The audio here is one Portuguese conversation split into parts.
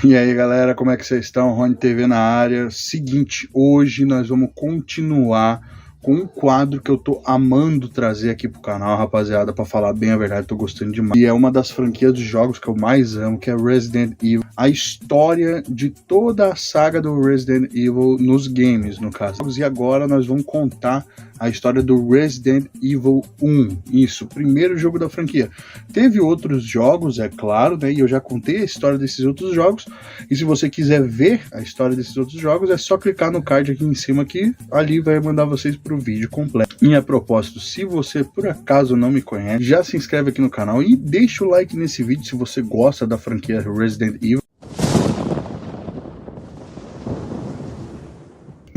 E aí galera, como é que vocês estão? Rony TV na área. Seguinte, hoje nós vamos continuar com um quadro que eu tô amando trazer aqui pro canal, rapaziada, pra falar bem a verdade, tô gostando demais. E é uma das franquias de jogos que eu mais amo, que é Resident Evil. A história de toda a saga do Resident Evil nos games, no caso. E agora nós vamos contar a história do Resident Evil 1. Isso, o primeiro jogo da franquia. Teve outros jogos, é claro, né? E eu já contei a história desses outros jogos. E se você quiser ver a história desses outros jogos, é só clicar no card aqui em cima que ali vai mandar vocês pro vídeo completo. E a propósito, se você por acaso não me conhece, já se inscreve aqui no canal e deixa o like nesse vídeo se você gosta da franquia Resident Evil.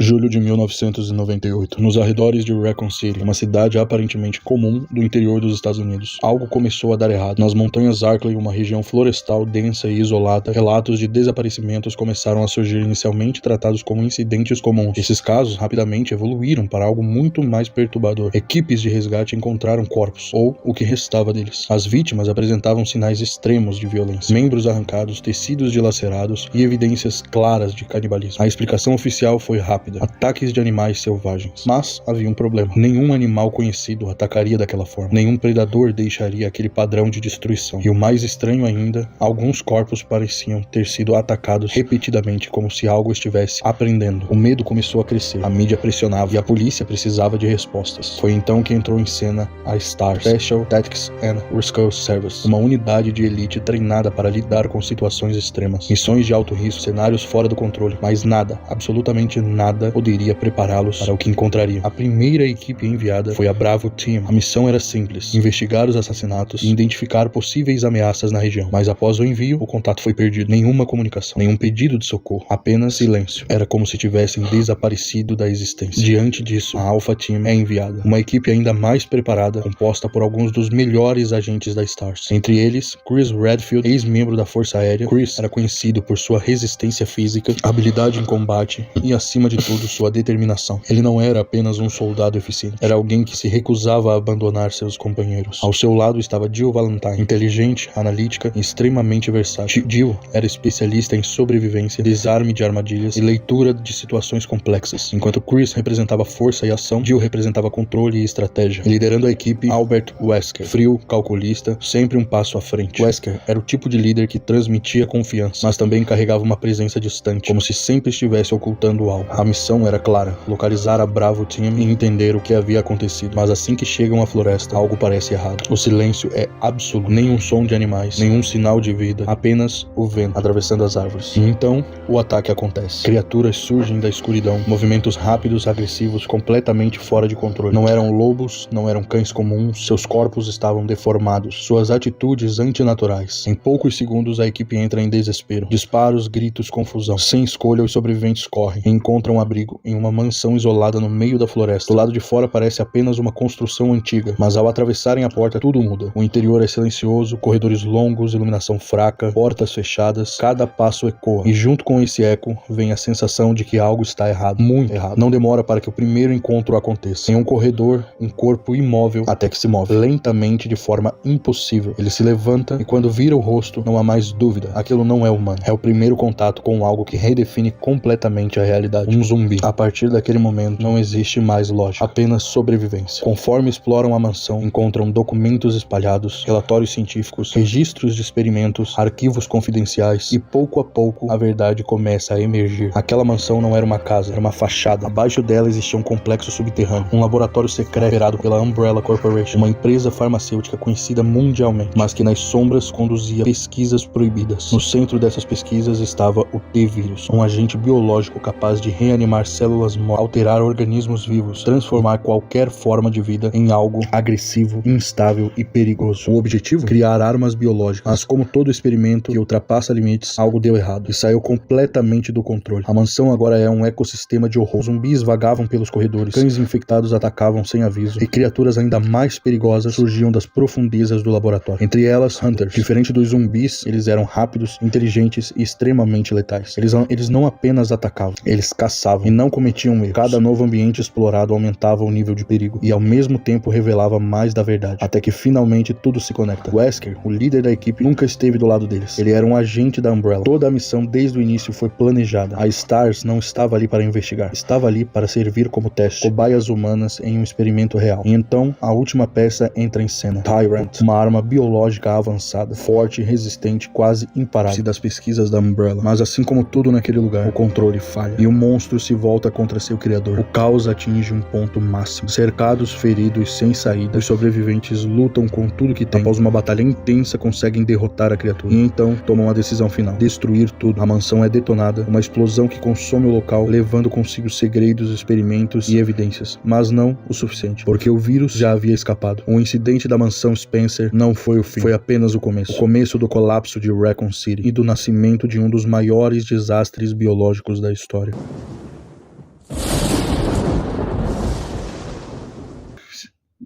Julho de 1998, nos arredores de Raccoon City, uma cidade aparentemente comum do interior dos Estados Unidos. Algo começou a dar errado. Nas montanhas Arklay, uma região florestal densa e isolada, relatos de desaparecimentos começaram a surgir, inicialmente tratados como incidentes comuns. Esses casos rapidamente evoluíram para algo muito mais perturbador. Equipes de resgate encontraram corpos, ou o que restava deles. As vítimas apresentavam sinais extremos de violência. Membros arrancados, tecidos dilacerados e evidências claras de canibalismo. A explicação oficial foi rápida. Ataques de animais selvagens. Mas havia um problema. Nenhum animal conhecido atacaria daquela forma. Nenhum predador deixaria aquele padrão de destruição. E o mais estranho ainda, alguns corpos pareciam ter sido atacados repetidamente, como se algo estivesse aprendendo. O medo começou a crescer. A mídia pressionava e a polícia precisava de respostas. Foi então que entrou em cena a STARS, Special Tactics and Rescue Service, uma unidade de elite treinada para lidar com situações extremas, missões de alto risco, cenários fora do controle, mas nada, absolutamente nada, poderia prepará-los para o que encontrariam. A primeira equipe enviada foi a Bravo Team. A missão era simples: investigar os assassinatos e identificar possíveis ameaças na região. Mas após o envio, o contato foi perdido. Nenhuma comunicação, nenhum pedido de socorro, apenas silêncio. Era como se tivessem desaparecido da existência. Diante disso, a Alpha Team é enviada. Uma equipe ainda mais preparada, composta por alguns dos melhores agentes da STARS. Entre eles, Chris Redfield, ex-membro da Força Aérea. Chris era conhecido por sua resistência física, habilidade em combate e, acima de tudo, sua determinação. Ele não era apenas um soldado eficiente, era alguém que se recusava a abandonar seus companheiros. Ao seu lado estava Jill Valentine, inteligente, analítica e extremamente versátil. Jill era especialista em sobrevivência, desarme de armadilhas e leitura de situações complexas. Enquanto Chris representava força e ação, Jill representava controle e estratégia. E liderando a equipe, Albert Wesker, frio, calculista, sempre um passo à frente. Wesker era o tipo de líder que transmitia confiança, mas também carregava uma presença distante, como se sempre estivesse ocultando algo. A missão era clara: localizar a Bravo Team e entender o que havia acontecido. Mas assim que chegam à floresta, algo parece errado. O silêncio é absoluto. Nenhum som de animais, nenhum sinal de vida, apenas o vento atravessando as árvores. E então, o ataque acontece. Criaturas surgem da escuridão, movimentos rápidos, agressivos, completamente fora de controle. Não eram lobos, não eram cães comuns, seus corpos estavam deformados, suas atitudes antinaturais. Em poucos segundos, a equipe entra em desespero. Disparos, gritos, confusão. Sem escolha, os sobreviventes correm e encontram abrigo em uma mansão isolada no meio da floresta. Do lado de fora parece apenas uma construção antiga, mas ao atravessarem a porta tudo muda. O interior é silencioso, corredores longos, iluminação fraca, portas fechadas, cada passo ecoa. E junto com esse eco vem a sensação de que algo está errado, muito errado. Não demora para que o primeiro encontro aconteça. Em um corredor, um corpo imóvel até que se move, lentamente, de forma impossível. Ele se levanta e quando vira o rosto, não há mais dúvida. Aquilo não é humano. É o primeiro contato com algo que redefine completamente a realidade. Um zumbi. A partir daquele momento, não existe mais lógica, apenas sobrevivência. Conforme exploram a mansão, encontram documentos espalhados, relatórios científicos, registros de experimentos, arquivos confidenciais e pouco a pouco a verdade começa a emergir. Aquela mansão não era uma casa, era uma fachada. Abaixo dela existia um complexo subterrâneo, um laboratório secreto operado pela Umbrella Corporation, uma empresa farmacêutica conhecida mundialmente, mas que nas sombras conduzia pesquisas proibidas. No centro dessas pesquisas estava o T-Vírus, um agente biológico capaz de reanimar células mortas, alterar organismos vivos, transformar qualquer forma de vida em algo agressivo, instável e perigoso. O objetivo? Criar armas biológicas. Mas como todo experimento que ultrapassa limites, algo deu errado e saiu completamente do controle. A mansão agora é um ecossistema de horror. Zumbis vagavam pelos corredores, cães infectados atacavam sem aviso e criaturas ainda mais perigosas surgiam das profundezas do laboratório. Entre elas, Hunters. Diferente dos zumbis, eles eram rápidos, inteligentes e extremamente letais. Eles não apenas atacavam, eles caçavam. pensavam e não cometiam erros. Cada novo ambiente explorado aumentava o nível de perigo e ao mesmo tempo revelava mais da verdade, até que finalmente tudo se conecta. Wesker, o líder da equipe, nunca esteve do lado deles. Ele era um agente da Umbrella. Toda a missão desde o início foi planejada. A STARS não estava ali para investigar, estava ali para servir como teste, cobaias humanas em um experimento real. E então a última peça entra em cena. Tyrant, uma arma biológica avançada, forte, resistente, quase imparável das pesquisas da Umbrella. Mas assim como tudo naquele lugar, o controle falha e o monstro se volta contra seu criador. O caos atinge um ponto máximo. Cercados, feridos, sem saída, os sobreviventes lutam com tudo que tem. Após uma batalha intensa, conseguem derrotar a criatura. E então tomam a decisão final: destruir tudo. A mansão é detonada, uma explosão que consome o local, levando consigo segredos, experimentos e evidências. Mas não o suficiente, porque o vírus já havia escapado. O incidente da mansão Spencer não foi o fim, foi apenas o começo do colapso de Raccoon City e do nascimento de um dos maiores desastres biológicos da história.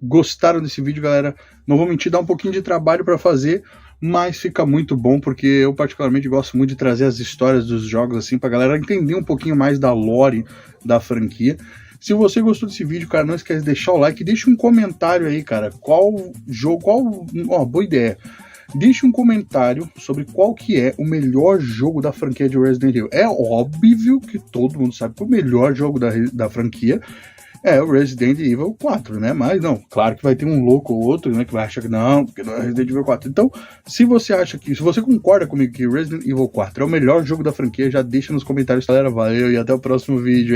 Gostaram desse vídeo, galera? Não vou mentir, dá um pouquinho de trabalho para fazer, mas fica muito bom, porque eu particularmente gosto muito de trazer as histórias dos jogos assim pra galera entender um pouquinho mais da lore da franquia. Se você gostou desse vídeo, cara, não esquece de deixar o like, deixa um comentário aí, cara, qual jogo, boa ideia. Deixe um comentário sobre qual que é o melhor jogo da franquia de Resident Evil. É óbvio que todo mundo sabe que o melhor jogo da franquia é o Resident Evil 4, né? Mas não, claro que vai ter um louco ou outro, né, que vai achar que não, porque não é Resident Evil 4. Então, se você concorda comigo que Resident Evil 4 é o melhor jogo da franquia, já deixa nos comentários, galera. Valeu e até o próximo vídeo.